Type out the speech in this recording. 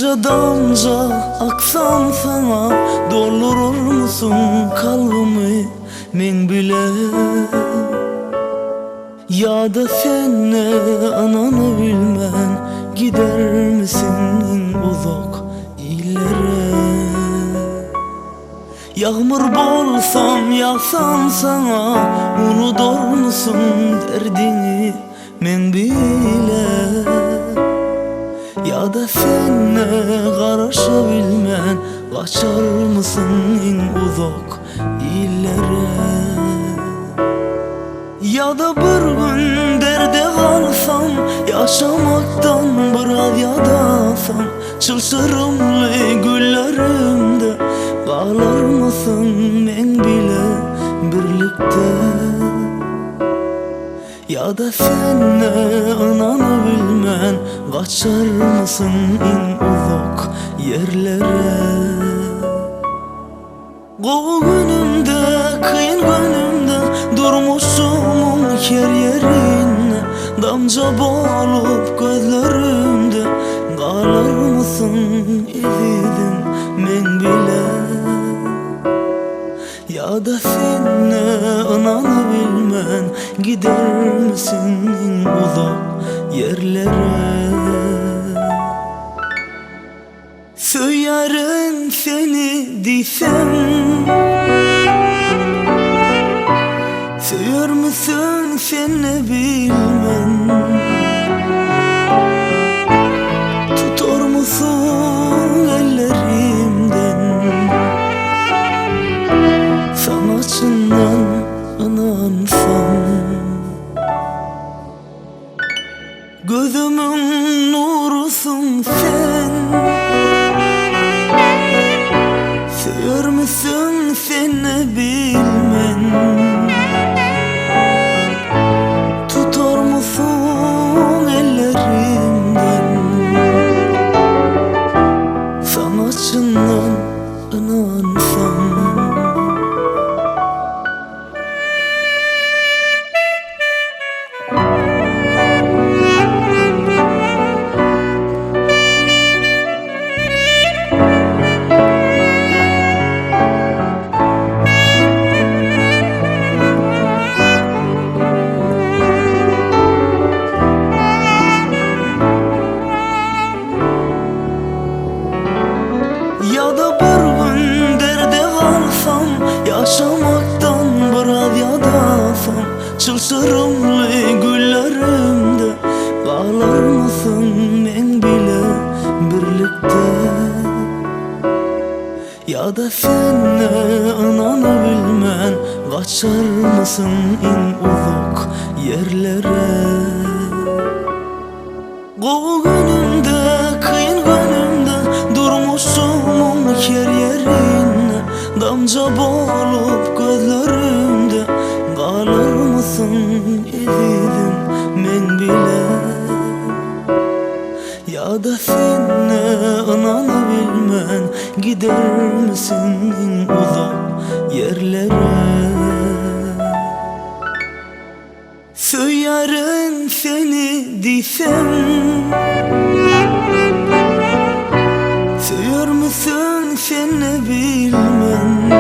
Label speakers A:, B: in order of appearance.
A: Damca damca aksam sana, doldurur musun kalbimi men bile? Ya da sen ne ananı bilmen, gider misin uzak illere? Yağmur bolsam yağsam sana, unutur musun derdini men bile? Ya da sen ne karışabilmen, kaçar mısın en uzak illere? Ya da bir gün derde kalsam, yaşamaktan biraz yadasam, çılçırımlı güllerimde kalır mısın men bile birlikte? Ya da sen ne ananı bilmen, kaçar mısın en uzak yerlere? O günümde, kıyın günümde durmuşum her yerine, damca bolup gözlerimde kalır mısın ezidim men bile? Ya da sen ne ananı bilmen, gider misin en uzak yerlere? Söylerim seni diysem, sever misin sen ne bilmem? Tutar musun ellerimden, sana çından inansam? Gözümün nurusun sen, sever misin sen ne bilmem? Tutar musun ellerimden, sana çından inansam? Ya da bir gün derde kalsam, yaşamaktan biraz yadasam, çılçırımlı güllerimde kalır mısın men bile birlikte? Ya da sen ne ananı bilmen, kaçar mısın en uzak yerlere? O günümde, kıyın günümde durmuşum her yerine, damca bolup gözlerimde kalır mısın ezidim men bile? Ya da sen ne ananı bilmen, gider misin en uzak yerlere? Söylerim seni diysem, sever misin sen ne bilmem?